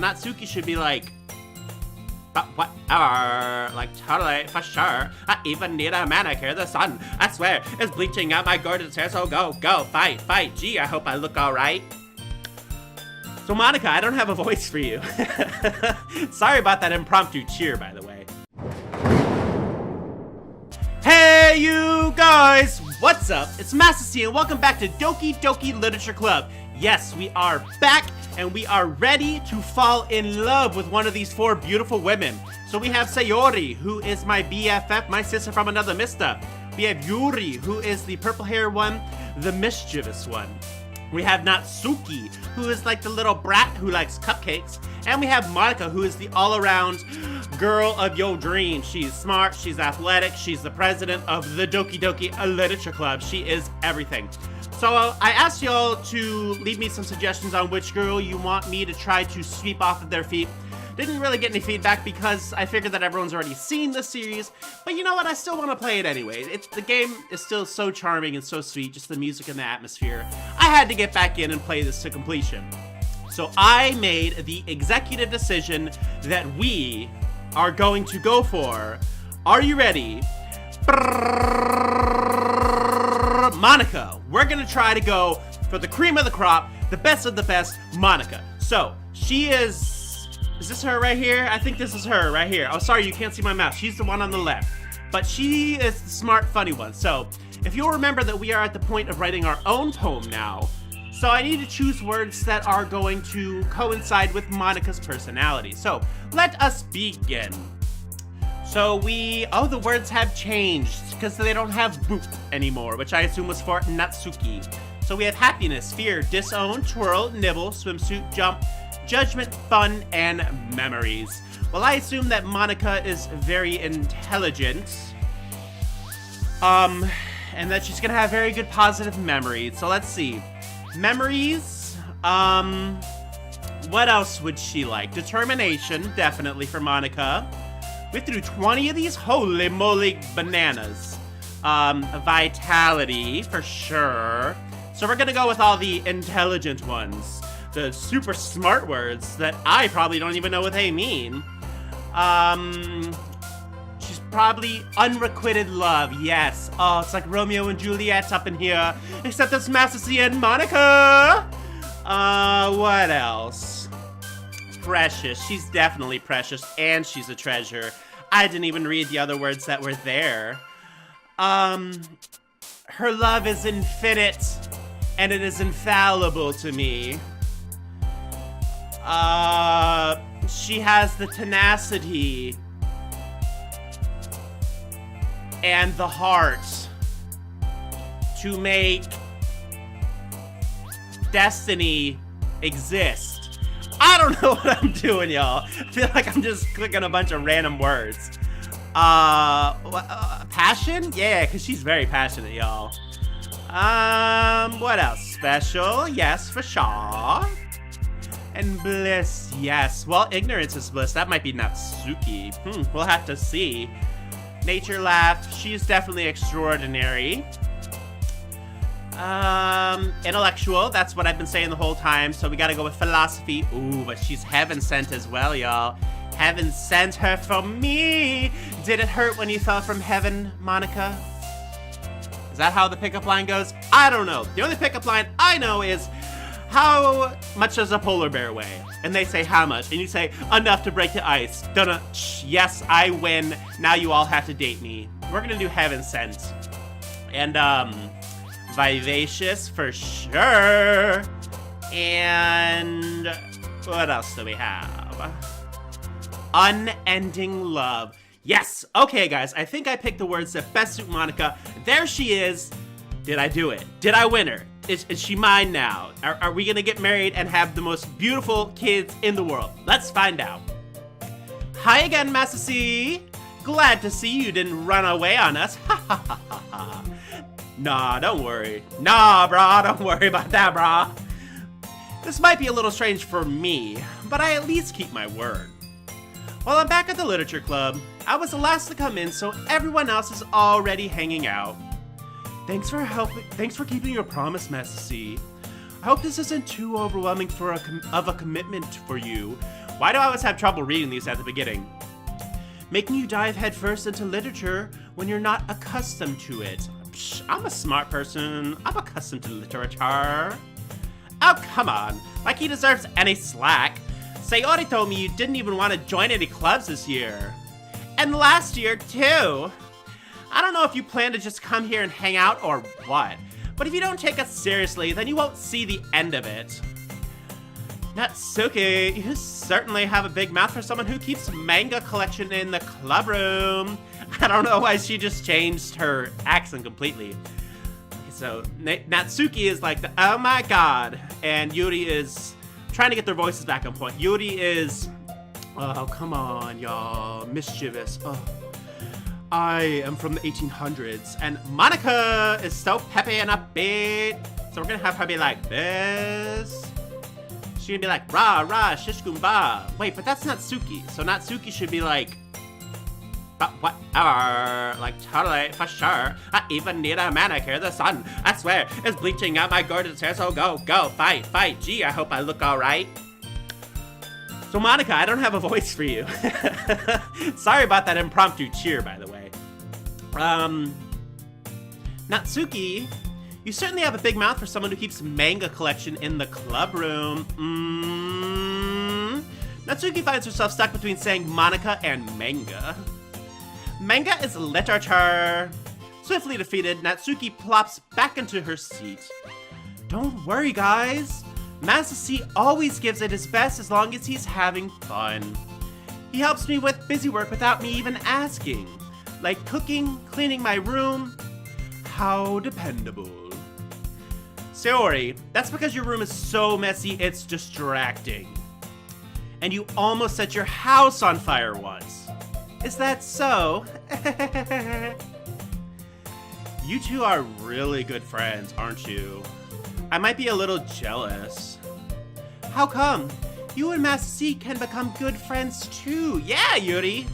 Natsuki should be like, like totally, for sure. I even need a manicure. The sun, I swear, is bleaching out my gorgeous hair, so go, fight. Gee, I hope I look alright. So Monika, I don't have a voice for you. Sorry about that impromptu cheer, by the way. Hey you guys, what's up? It's MastaC and welcome back to Doki Doki Literature Club. Yes, we are back and we are ready to fall in love with one of these four beautiful women. So we have Sayori, who is my BFF, my sister from another mister. We have Yuri, who is the purple hair one, the mischievous one. We have Natsuki, who is like the little brat who likes cupcakes. And we have Monika, who is the all-around girl of your dreams. She's smart, she's athletic, she's the president of the Doki Doki Literature Club. She is everything. So I asked y'all to leave me some suggestions on which girl you want me to try to sweep off of their feet. Didn't really get any feedback because I figured that everyone's already seen the series, but you know what, I still want to play it anyway. The game is still so charming and so sweet, just the music and the atmosphere. I had to get back in and play this to completion. So I made the executive decision that we are going to go for, are you ready? Monika. We're gonna try to go for the cream of the crop, the best of the best, Monika. So, she is this her right here? I think this is her right here. Oh, sorry, you can't see my mouse. She's the one on the left. But she is the smart, funny one. So, if you'll remember that we are at the point of writing our own poem now, so I need to choose words that are going to coincide with Monika's personality. So, let us begin. So the words have changed because they don't have boop anymore, which I assume was for Natsuki. So we have happiness, fear, disown, twirl, nibble, swimsuit, jump, judgment, fun, and memories. Well, I assume that Monika is very intelligent. And that she's gonna have very good positive memories. So let's see. Memories, what else would she like? Determination, definitely for Monika. We threw 20 of these, holy moly bananas. Vitality, for sure. So we're gonna go with all the intelligent ones. The super smart words that I probably don't even know what they mean. She's probably unrequited love, yes. Oh, it's like Romeo and Juliet up in here. Except it's MastaC and Monika. What else? Precious, she's definitely precious, and she's a treasure. I didn't even read the other words that were there. Her love is infinite, and it is infallible to me. She has the tenacity and the heart to make destiny exist. I don't know what I'm doing, y'all. I feel like I'm just clicking a bunch of random words. Passion? Yeah, because she's very passionate, y'all. What else? Special? Yes, for sure. And bliss, yes. Well, ignorance is bliss. That might be Natsuki. We'll have to see. Nature laugh. She's definitely extraordinary. Intellectual, that's what I've been saying the whole time, so we gotta go with philosophy. Ooh, but she's heaven sent as well, y'all. Heaven sent her for me. Did it hurt when you fell from heaven, Monika? Is that how the pickup line goes? I don't know. The only pickup line I know is, how much does a polar bear weigh? And they say, how much? And you say, enough to break the ice. Dun yes, I win. Now you all have to date me. We're gonna do heaven sent. And, vivacious for sure. And what else do we have? Unending love. Yes. Okay, guys, I think I picked the words that best suit Monika. There she is. Did I do it? Did I win her? Is she mine now? Are we gonna get married and have the most beautiful kids in the world? Let's find out. Hi again, MastaC. Glad to see you didn't run away on us. Ha ha ha ha ha. Nah, don't worry. Nah, brah, don't worry about that, brah. This might be a little strange for me, but I at least keep my word. Well, I'm back at the Literature Club. I was the last to come in, so everyone else is already hanging out. Thanks for keeping your promise, MastaC. I hope this isn't too overwhelming of a commitment for you. Why do I always have trouble reading these at the beginning? Making you dive headfirst into literature when you're not accustomed to it. Psh, I'm a smart person. I'm accustomed to literature. Oh, come on. Like he deserves any slack. Sayori told me you didn't even want to join any clubs this year. And last year, too. I don't know if you plan to just come here and hang out or what, but if you don't take us seriously, then you won't see the end of it. Natsuki, you certainly have a big mouth for someone who keeps manga collection in the club room. I don't know why she just changed her accent completely. So Natsuki is like the oh my god, and Yuri is trying to get their voices back on point. Yuri is, oh come on y'all, mischievous. Oh. I am from the 1800s, and Monika is so peppy and upbeat. So we're gonna have her be like this. She's gonna be like rah rah shish goomba. Wait, but that's Natsuki. So Natsuki should be like, whatever, like totally for sure. I even need a manicure. The sun, I swear, is bleaching out my gorgeous hair. So go, fight. Gee, I hope I look all right. So Monika, I don't have a voice for you. Sorry about that impromptu cheer, by the way. Natsuki, you certainly have a big mouth for someone who keeps manga collection in the club room. Natsuki finds herself stuck between saying Monika and manga. Manga is literature. Swiftly defeated, Natsuki plops back into her seat. Don't worry, guys. MastaC always gives it his best as long as he's having fun. He helps me with busy work without me even asking. Like cooking, cleaning my room. How dependable. Sayori, that's because your room is so messy it's distracting. And you almost set your house on fire once. Is that so? You two are really good friends, aren't you? I might be a little jealous. How come? You and MastaC can become good friends too. Yeah, Yuri.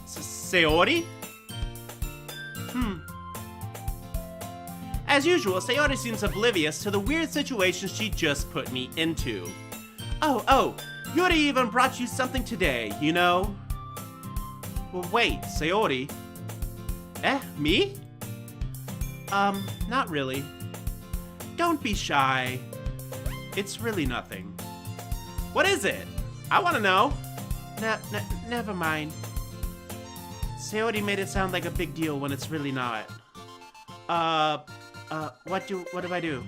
Sayori? As usual, Sayori seems oblivious to the weird situation she just put me into. Oh, Yuri even brought you something today, you know? Well, wait, Sayori. Me? Not really. Don't be shy. It's really nothing. What is it? I want to know. Never mind. Sayori made it sound like a big deal when it's really not. What do I do?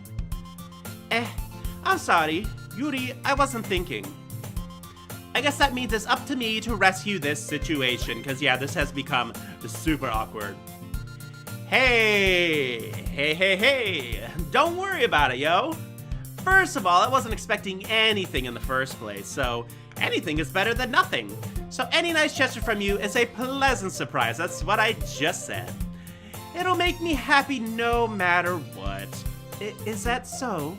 I'm sorry. Yuri, I wasn't thinking. I guess that means it's up to me to rescue this situation, because yeah, this has become super awkward. Hey! Don't worry about it, yo! First of all, I wasn't expecting anything in the first place, so anything is better than nothing. So any nice gesture from you is a pleasant surprise. That's what I just said. It'll make me happy no matter what. Is that so?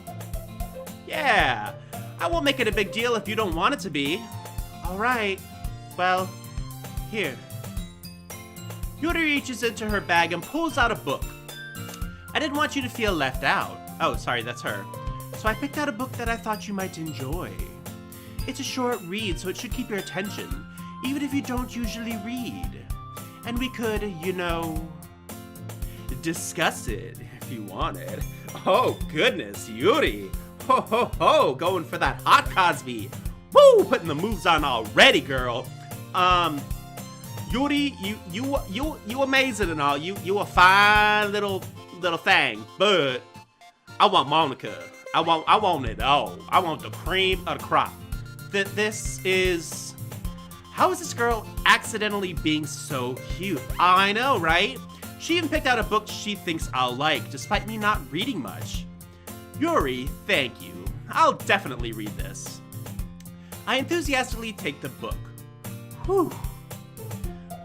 Yeah. I won't make it a big deal if you don't want it to be. Alright. Well, here. Yuri reaches into her bag and pulls out a book. I didn't want you to feel left out. Oh, sorry, that's her. So I picked out a book that I thought you might enjoy. It's a short read, so it should keep your attention, even if you don't usually read. And we could, you know, discuss it if you wanted. Oh, goodness, Yuri. Ho, ho, ho, going for that hot Cosby. Woo, putting the moves on already, girl. Yuri, you amazing and all. You a fine little thing, but I want Monika. I want it all. I want the cream of the crop. This is... How is this girl accidentally being so cute? I know, right? She even picked out a book she thinks I'll like, despite me not reading much. Yuri, thank you. I'll definitely read this. I enthusiastically take the book. Whew.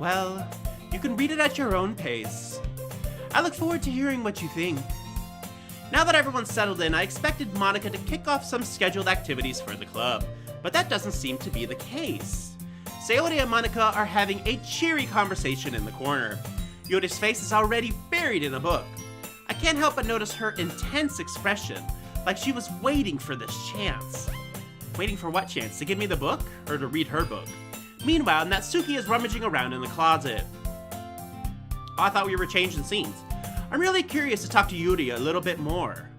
Well, you can read it at your own pace. I look forward to hearing what you think. Now that everyone's settled in, I expected Monika to kick off some scheduled activities for the club, but that doesn't seem to be the case. Sayori and Monika are having a cheery conversation in the corner. Yuri's face is already buried in a book. I can't help but notice her intense expression, like she was waiting for this chance. Waiting for what chance? To give me the book? Or to read her book? Meanwhile, Natsuki is rummaging around in the closet. Oh, I thought we were changing scenes. I'm really curious to talk to Yuri a little bit more.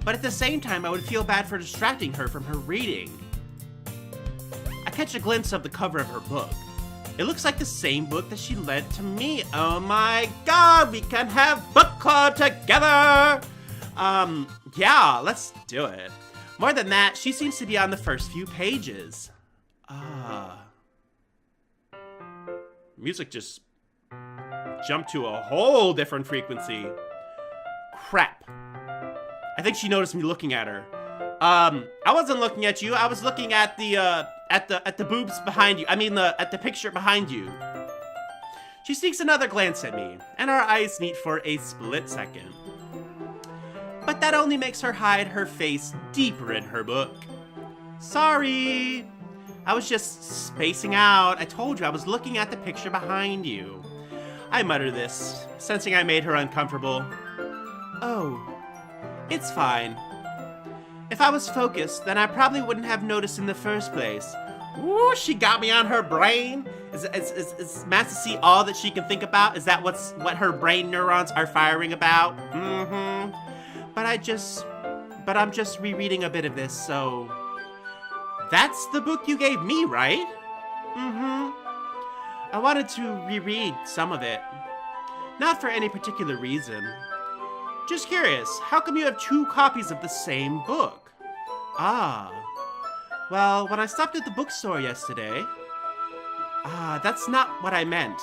But at the same time, I would feel bad for distracting her from her reading. I catch a glimpse of the cover of her book. It looks like the same book that she lent to me. Oh my god, we can have book club together! Yeah, let's do it. More than that, she seems to be on the first few pages. Music just jumped to a whole different frequency. Crap. I think she noticed me looking at her. I wasn't looking at you. I was looking at the boobs behind you. I mean, at the picture behind you. She sneaks another glance at me, and our eyes meet for a split second. But that only makes her hide her face deeper in her book. Sorry. I was just spacing out. I told you I was looking at the picture behind you. I mutter this, sensing I made her uncomfortable. Oh, it's fine. If I was focused, then I probably wouldn't have noticed in the first place. Ooh, she got me on her brain. Is MastaC all that she can think about? Is that what her brain neurons are firing about? Mm-hmm. But I'm just rereading a bit of this, so... That's the book you gave me, right? Mm-hmm. I wanted to reread some of it. Not for any particular reason. Just curious, how come you have 2 copies of the same book? Ah. Well, when I stopped at the bookstore yesterday... that's not what I meant.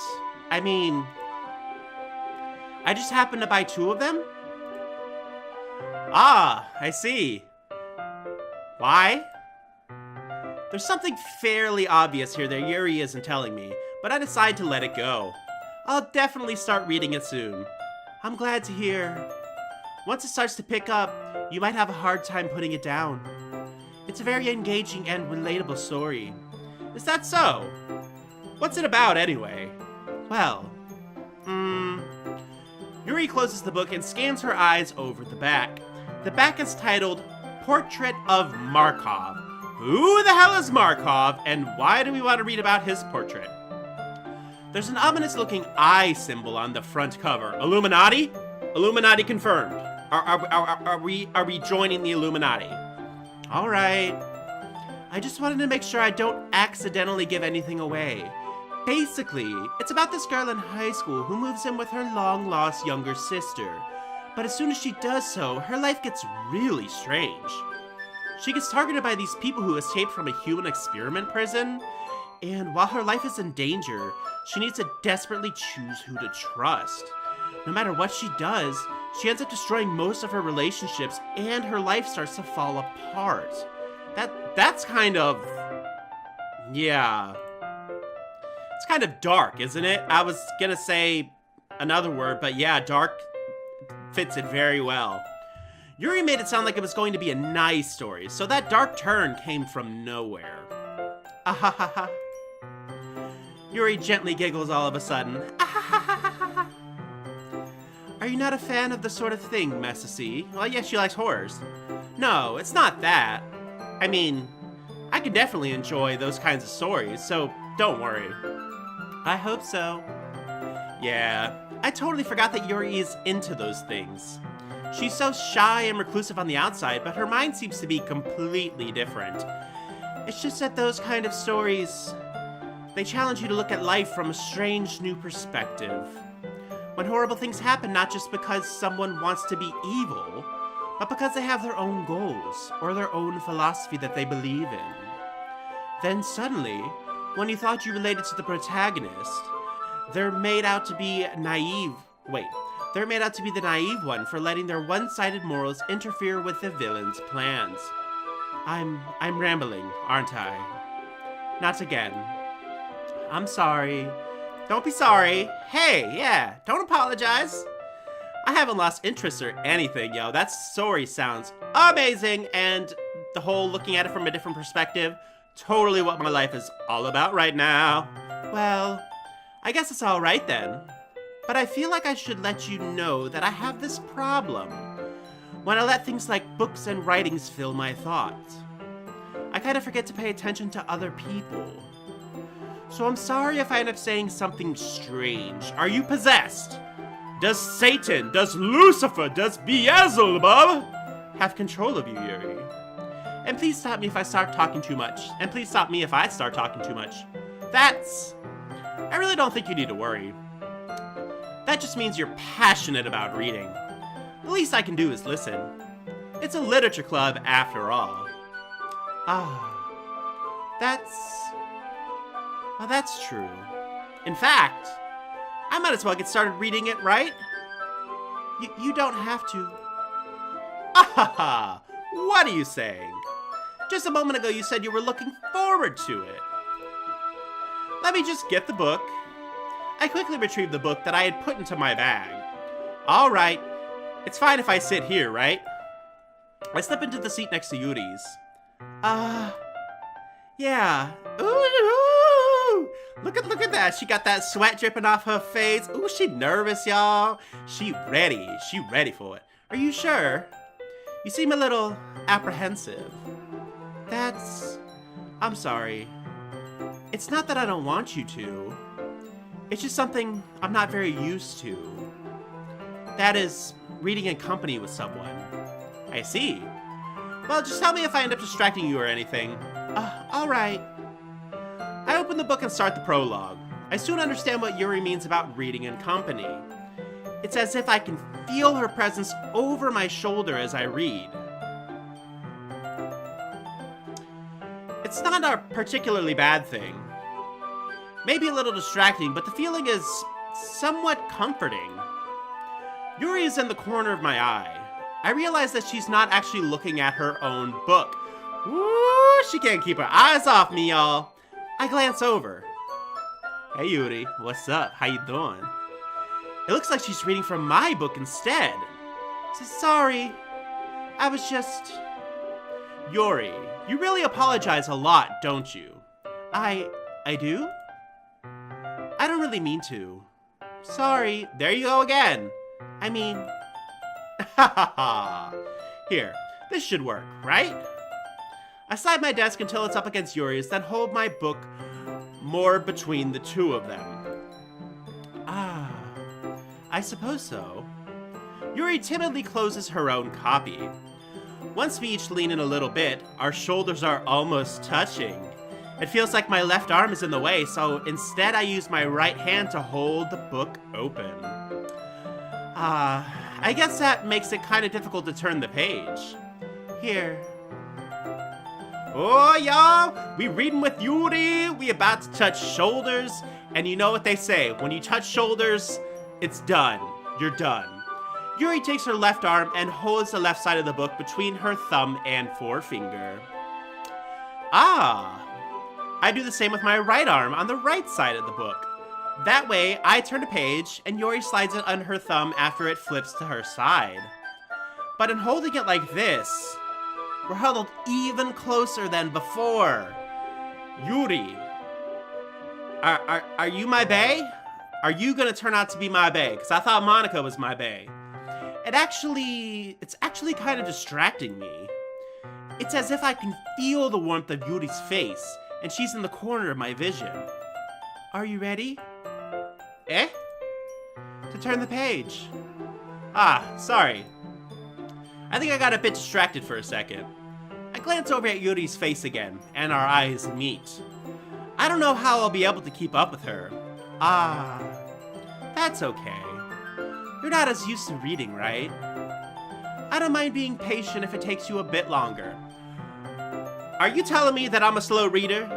I mean... I just happened to buy 2 of them? Ah, I see. Why? There's something fairly obvious here that Yuri isn't telling me, but I decide to let it go. I'll definitely start reading it soon. I'm glad to hear. Once it starts to pick up, you might have a hard time putting it down. It's a very engaging and relatable story. Is that so? What's it about, anyway? Well, Yuri closes the book and scans her eyes over the back. The back is titled, Portrait of Markov. Who the hell is Markov, and why do we want to read about his portrait? There's an ominous-looking eye symbol on the front cover. Illuminati? Illuminati confirmed. Are we joining the Illuminati? All right. I just wanted to make sure I don't accidentally give anything away. Basically, it's about this girl in high school who moves in with her long-lost younger sister. But as soon as she does so, her life gets really strange. She gets targeted by these people who escaped from a human experiment prison, and while her life is in danger, she needs to desperately choose who to trust. No matter what she does, she ends up destroying most of her relationships, and her life starts to fall apart. That's kind of... yeah. It's kind of dark, isn't it? I was gonna say another word, but yeah, dark fits it very well. Yuri made it sound like it was going to be a nice story, so that dark turn came from nowhere. Ahahaha. Yuri gently giggles all of a sudden. Ahahaha. Are you not a fan of the sort of thing, MastaC? Well, yes, she likes horrors. No, it's not that. I mean, I can definitely enjoy those kinds of stories, so don't worry. I hope so. Yeah, I totally forgot that Yuri is into those things. She's so shy and reclusive on the outside, but her mind seems to be completely different. It's just that those kind of stories, they challenge you to look at life from a strange new perspective. When horrible things happen not just because someone wants to be evil, but because they have their own goals, or their own philosophy that they believe in. Then suddenly, when you thought you related to the protagonist, they're made out to be naive. They're made out to be the naive one for letting their one-sided morals interfere with the villain's plans. I'm rambling, aren't I? Not again. I'm sorry. Don't be sorry. Hey, yeah, don't apologize. I haven't lost interest or anything, yo. That story sounds amazing, and the whole looking at it from a different perspective, totally what my life is all about right now. Well, I guess it's all right then. But I feel like I should let you know that I have this problem when I let things like books and writings fill my thoughts. I kind of forget to pay attention to other people. So I'm sorry if I end up saying something strange. Are you possessed? Does Satan, does Lucifer, does Beelzebub have control of you, Yuri? And please stop me if I start talking too much. And please stop me if I start talking too much. I really don't think you need to worry. That just means you're passionate about reading. The least I can do is listen. It's a literature club after all. Well, that's true. In fact, I might as well get started reading it, right? You don't have to. Ah, what are you saying? Just a moment ago you said you were looking forward to it. Let me just get the book. I quickly retrieved the book that I had put into my bag. All right, it's fine if I sit here, right? I slip into the seat next to Yuri's. Yeah. Ooh, look at that. She got that sweat dripping off her face. Ooh, she nervous, y'all. She ready for it. Are you sure? You seem a little apprehensive. I'm sorry. It's not that I don't want you to. It's just something I'm not very used to. That is, reading in company with someone. I see. Well, just tell me if I end up distracting you or anything. Alright. I open the book and start the prologue. I soon understand what Yuri means about reading in company. It's as if I can feel her presence over my shoulder as I read. It's not a particularly bad thing. Maybe a little distracting, but the feeling is somewhat comforting. Yuri is in the corner of my eye. I realize that she's not actually looking at her own book. Woo, she can't keep her eyes off me, y'all. I glance over. Hey, Yuri, what's up? How you doing? It looks like she's reading from my book instead. Sorry, I was just... Yuri, you really apologize a lot, don't you? I do? I don't really mean to. Sorry, there you go again. I mean... Ha ha ha. Here, this should work, right? I slide my desk until it's up against Yuri's, then hold my book more between the two of them. I suppose so. Yuri timidly closes her own copy. Once we each lean in a little bit, our shoulders are almost touching. It feels like my left arm is in the way, so instead I use my right hand to hold the book open. I guess that makes it kind of difficult to turn the page. Here. Oh, y'all, we reading with Yuri. We about to touch shoulders, and you know what they say, when you touch shoulders, it's done. You're done. Yuri takes her left arm and holds the left side of the book between her thumb and forefinger. I do the same with my right arm on the right side of the book. That way, I turn a page, and Yuri slides it on her thumb after it flips to her side. But in holding it like this, we're huddled even closer than before. Yuri, are you my bae? Are you gonna turn out to be my bae? Because I thought Monika was my bae. It's actually kind of distracting me. It's as if I can feel the warmth of Yuri's face, and she's in the corner of my vision. Are you ready? To turn the page. Sorry. I think I got a bit distracted for a second. I glance over at Yuri's face again, and our eyes meet. I don't know how I'll be able to keep up with her. That's okay. You're not as used to reading, right? I don't mind being patient if it takes you a bit longer. Are you telling me that I'm a slow reader?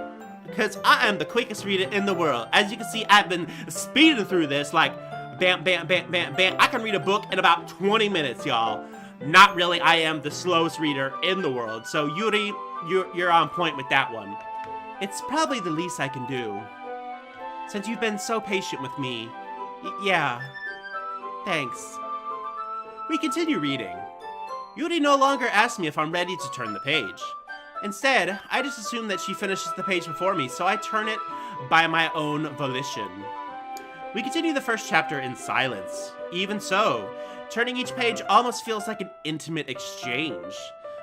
Because I am the quickest reader in the world. As you can see, I've been speeding through this like bam, bam, bam, bam, bam. I can read a book in about 20 minutes, y'all. Not really, I am the slowest reader in the world. So Yuri, you're on point with that one. It's probably the least I can do. Since you've been so patient with me. Yeah. Thanks. We continue reading. Yuri no longer asks me if I'm ready to turn the page. Instead, I just assume that she finishes the page before me, so I turn it by my own volition. We continue the first chapter in silence. Even so, turning each page almost feels like an intimate exchange.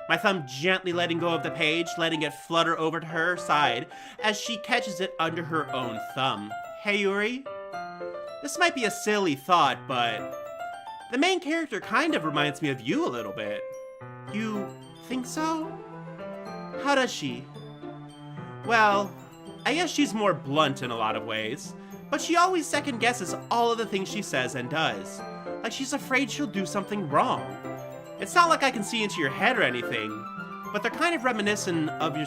my thumb gently letting go of the page, letting it flutter over to her side as she catches it under her own thumb. Hey, Yuri? This might be a silly thought, but the main character kind of reminds me of you a little bit. You think so? How does she? Well, I guess she's more blunt in a lot of ways, but she always second guesses all of the things she says and does. Like she's afraid she'll do something wrong. It's not like I can see into your head or anything, but they're kind of reminiscent of your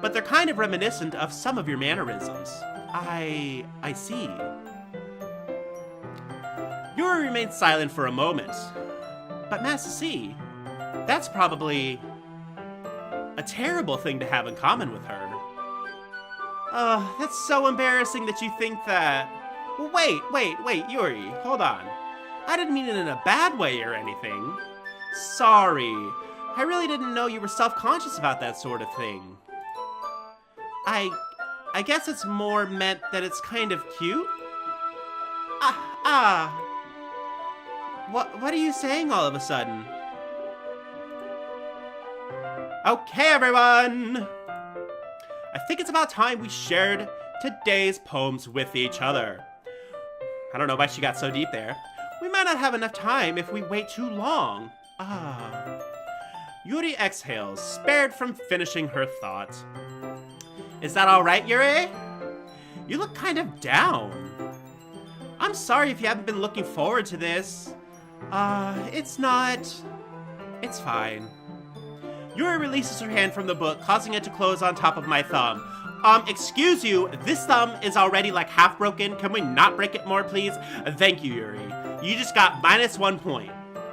but they're kind of reminiscent of some of your mannerisms. I see. Yuri remained silent for a moment. But MastaC, that's probably a terrible thing to have in common with her. That's so embarrassing that you think that. Well, wait, Yuri, hold on. I didn't mean it in a bad way or anything. Sorry. I really didn't know you were self-conscious about that sort of thing. I guess it's more meant that it's kind of cute? What are you saying all of a sudden? Okay, everyone! I think it's about time we shared today's poems with each other. I don't know why she got so deep there. We might not have enough time if we wait too long. Yuri exhales, spared from finishing her thought. Is that alright, Yuri? You look kind of down. I'm sorry if you haven't been looking forward to this. It's not. It's fine. Yuri releases her hand from the book, causing it to close on top of my thumb. Excuse you, this thumb is already like half broken. Can we not break it more, please? Thank you, Yuri. You just got -1 point.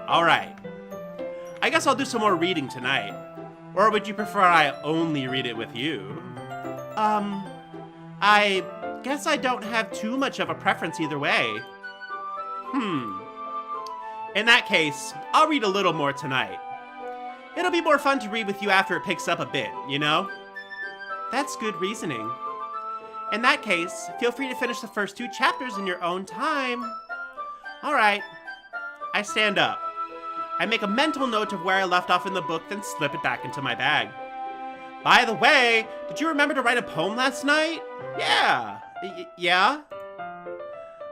Alright. I guess I'll do some more reading tonight. Or would you prefer I only read it with you? I guess I don't have too much of a preference either way. In that case, I'll read a little more tonight. It'll be more fun to read with you after it picks up a bit, you know? That's good reasoning. In that case, feel free to finish the first 2 chapters in your own time. Alright. I stand up. I make a mental note of where I left off in the book, then slip it back into my bag. By the way, did you remember to write a poem last night? Yeah. Yeah?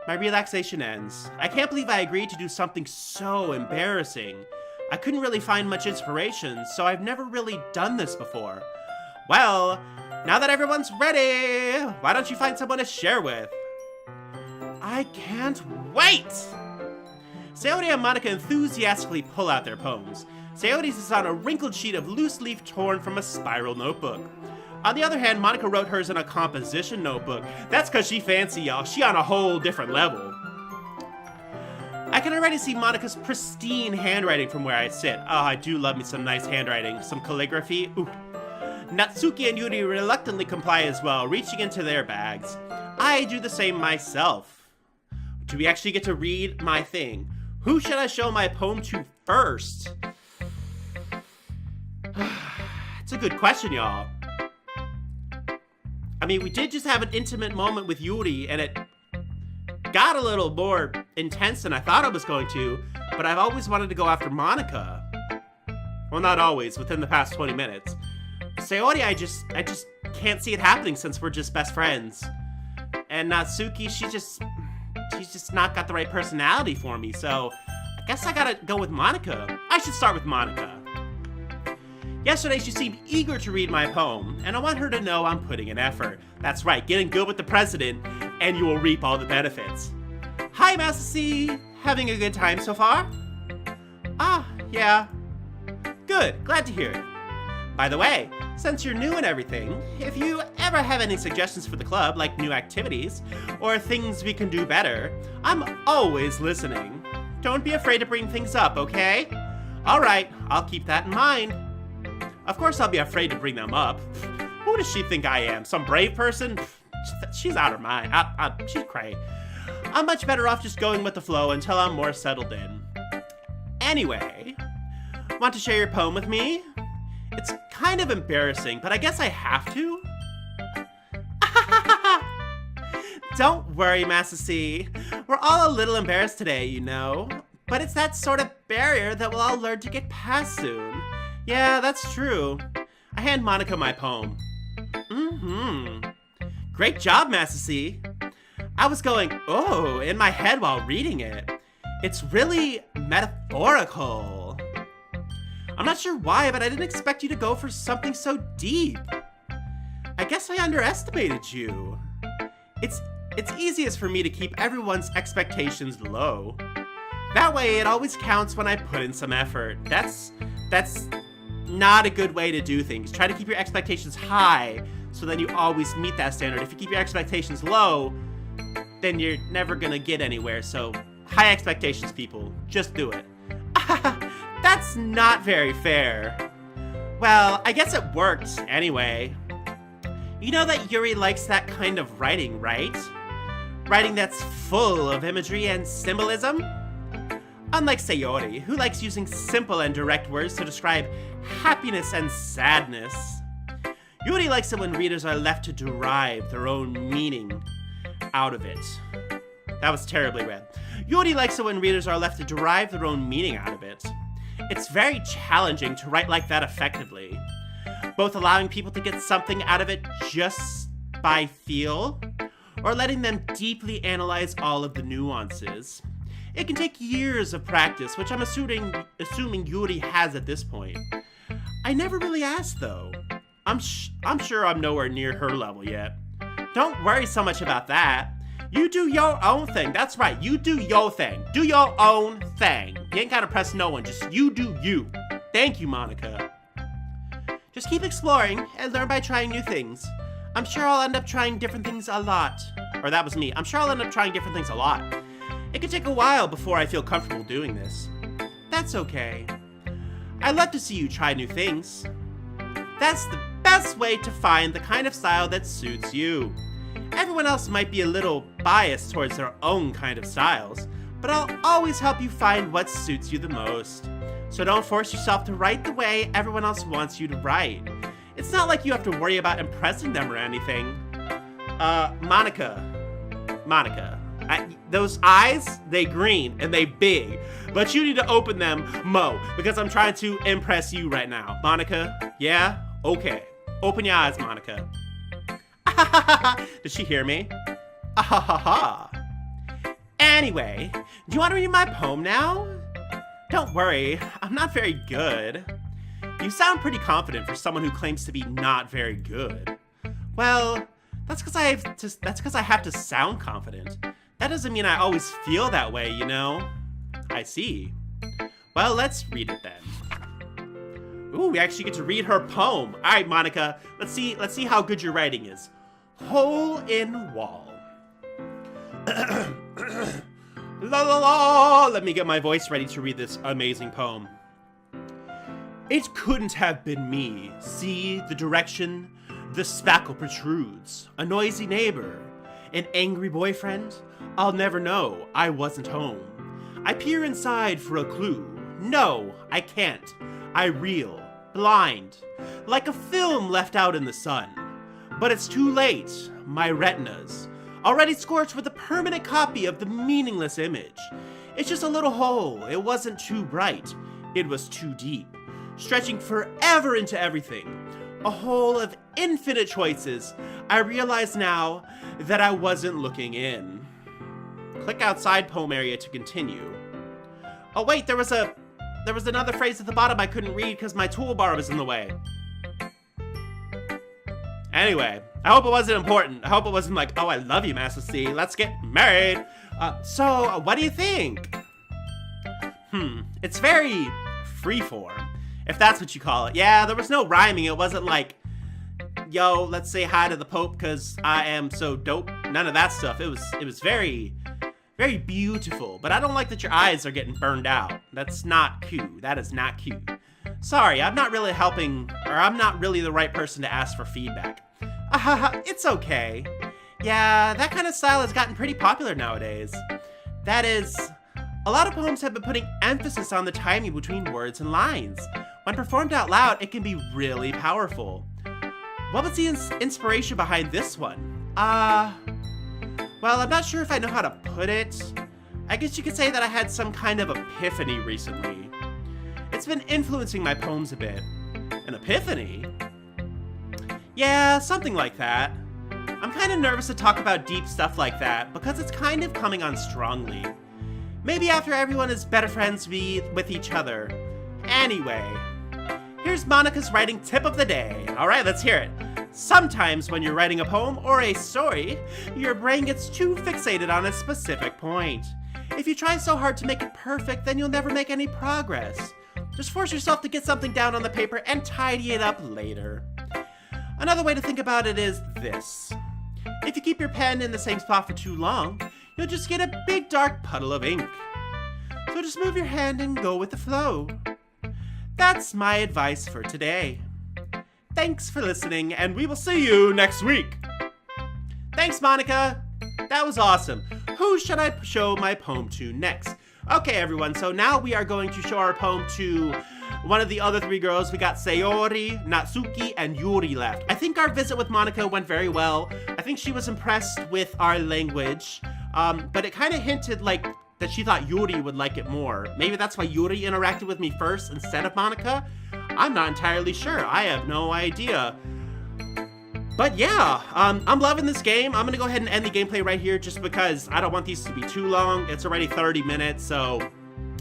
My relaxation ends. I can't believe I agreed to do something so embarrassing. I couldn't really find much inspiration, so I've never really done this before. Well, now that everyone's ready, why don't you find someone to share with? I can't wait! Sayori and Monika enthusiastically pull out their poems. Sayori's is on a wrinkled sheet of loose leaf torn from a spiral notebook. On the other hand, Monika wrote hers in a composition notebook. That's cause she fancy, y'all. She on a whole different level. I can already see Monika's pristine handwriting from where I sit. Oh, I do love me some nice handwriting. Some calligraphy. Ooh. Natsuki and Yuri reluctantly comply as well, reaching into their bags. I do the same myself. Do we actually get to read my thing? Who should I show my poem to first? It's a good question, y'all. I mean, we did just have an intimate moment with Yuri, and it got a little more intense than I thought it was going to, but I've always wanted to go after Monika. Well, not always, within the past 20 minutes. Sayori, I just can't see it happening since we're just best friends. And Natsuki, she's just not got the right personality for me, so I guess I gotta go with Monika. I should start with Monika. Yesterday, she seemed eager to read my poem, and I want her to know I'm putting in effort. That's right, getting good with the president, and you will reap all the benefits. Hi, MastaC! Having a good time so far? Yeah. Good, glad to hear it. By the way, since you're new and everything, if you ever have any suggestions for the club, like new activities, or things we can do better, I'm always listening. Don't be afraid to bring things up, okay? Alright, I'll keep that in mind. Of course I'll be afraid to bring them up. Who does she think I am? Some brave person? She's out of her mind. She's cray. I'm much better off just going with the flow until I'm more settled in. Anyway, want to share your poem with me? It's kind of embarrassing, but I guess I have to. Don't worry, MastaC. We're all a little embarrassed today, you know. But it's that sort of barrier that we'll all learn to get past soon. Yeah, that's true. I hand Monika my poem. Great job, MastaC. I was going, oh, in my head while reading it. It's really metaphorical. I'm not sure why, but I didn't expect you to go for something so deep. I guess I underestimated you. It's easiest for me to keep everyone's expectations low. That way, it always counts when I put in some effort. That's not a good way to do things. Try to keep your expectations high, so then you always meet that standard. If you keep your expectations low, then you're never gonna get anywhere. So, high expectations, people. Just do it. That's not very fair. Well, I guess it worked anyway. You know that Yuri likes that kind of writing, right? Writing that's full of imagery and symbolism? Unlike Sayori, who likes using simple and direct words to describe happiness and sadness. Yuri likes it when readers are left to derive their own meaning out of it. That was terribly read. Yuri likes it when readers are left to derive their own meaning out of it. It's very challenging to write like that effectively, both allowing people to get something out of it just by feel, or letting them deeply analyze all of the nuances. It can take years of practice, which I'm assuming Yuri has at this point. I never really asked, though. I'm sure I'm nowhere near her level yet. Don't worry so much about that. You do your own thing. That's right, you do your thing. Do your own thing. You ain't gotta press no one, just you do you. Thank you, Monika. Just keep exploring and learn by trying new things. I'm sure I'll end up trying different things a lot. Or that was me. I'm sure I'll end up trying different things a lot. It could take a while before I feel comfortable doing this. That's okay. I love to see you try new things. That's the best way to find the kind of style that suits you. Everyone else might be a little biased towards their own kind of styles, but I'll always help you find what suits you the most. So don't force yourself to write the way everyone else wants you to write. It's not like you have to worry about impressing them or anything. Monika, those eyes, they green and they big, but you need to open them, Mo, because I'm trying to impress you right now. Monika, yeah? Okay. Open your eyes, Monika. Did she hear me? Anyway, do you want to read my poem now? Don't worry, I'm not very good. You sound pretty confident for someone who claims to be not very good. Well, that's because I have to sound confident. That doesn't mean I always feel that way, you know? I see. Well, let's read it then. Ooh, we actually get to read her poem. All right, Monika, let's see how good your writing is. Hole in wall. La la la! Let me get my voice ready to read this amazing poem. It couldn't have been me. See the direction the spackle protrudes. A noisy neighbor. An angry boyfriend? I'll never know. I wasn't home. I peer inside for a clue. No, I can't. I reel, blind, like a film left out in the sun. But it's too late. My retinas, already scorched with a permanent copy of the meaningless image. It's just a little hole. It wasn't too bright. It was too deep, stretching forever into everything. A hole of infinite choices. I realize now that I wasn't looking in. Click outside poem area to continue. Oh wait, there was another phrase at the bottom I couldn't read because my toolbar was in the way. Anyway, I hope it wasn't important. I hope it wasn't like, oh, I love you, MastaC. Let's get married. So, what do you think? It's very freeform, if that's what you call it. Yeah, there was no rhyming. It wasn't like, yo, let's say hi to the Pope because I am so dope. None of that stuff. It was very, very beautiful. But I don't like that your eyes are getting burned out. That's not cute. That is not cute. Sorry, I'm not really helping, or I'm not really the right person to ask for feedback. It's okay. Yeah, that kind of style has gotten pretty popular nowadays. That is, a lot of poems have been putting emphasis on the timing between words and lines. When performed out loud, it can be really powerful. What was the inspiration behind this one? Well, I'm not sure if I know how to put it. I guess you could say that I had some kind of epiphany recently. It's been influencing my poems a bit. An epiphany? Yeah, something like that. I'm kind of nervous to talk about deep stuff like that because it's kind of coming on strongly. Maybe after everyone is better friends with each other. Anyway, here's Monika's writing tip of the day. Alright, let's hear it. Sometimes when you're writing a poem or a story, your brain gets too fixated on a specific point. If you try so hard to make it perfect, then you'll never make any progress. Just force yourself to get something down on the paper and tidy it up later. Another way to think about it is this. If you keep your pen in the same spot for too long, you'll just get a big dark puddle of ink. So just move your hand and go with the flow. That's my advice for today. Thanks for listening, and we will see you next week. Thanks, Monika. That was awesome. Who should I show my poem to next? Okay, everyone, so now we are going to show our poem to one of the other three girls. We got Sayori, Natsuki, and Yuri left. I think our visit with Monika went very well. I think she was impressed with our language, but it kind of hinted like that she thought Yuri would like it more. Maybe that's why Yuri interacted with me first instead of Monika. I'm not entirely sure. I have no idea. But yeah, I'm loving this game. I'm gonna go ahead and end the gameplay right here just because I don't want these to be too long. It's already 30 minutes, so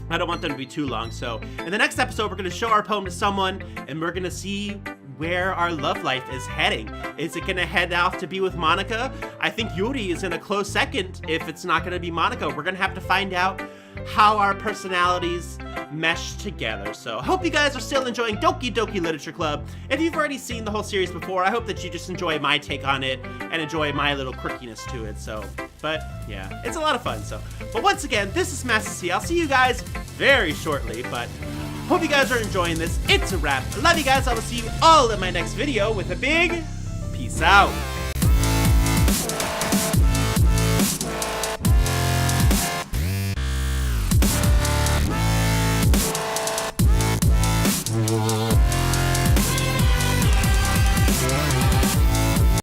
I don't want them to be too long. So in the next episode, we're gonna show our poem to someone and we're gonna see where our love life is heading. Is it gonna head off to be with Monika? I think Yuri is in a close second if it's not gonna be Monika. We're gonna have to find out how our personalities mesh together. So hope you guys are still enjoying Doki Doki Literature Club. If you've already seen the whole series before, I hope that you just enjoy my take on it and enjoy my little quirkiness to it. So, but yeah, it's a lot of fun. So, but once again, this is MastaC. I'll see you guys very shortly, but hope you guys are enjoying this. It's a wrap. I love you guys. I will see you all in my next video with a big peace out.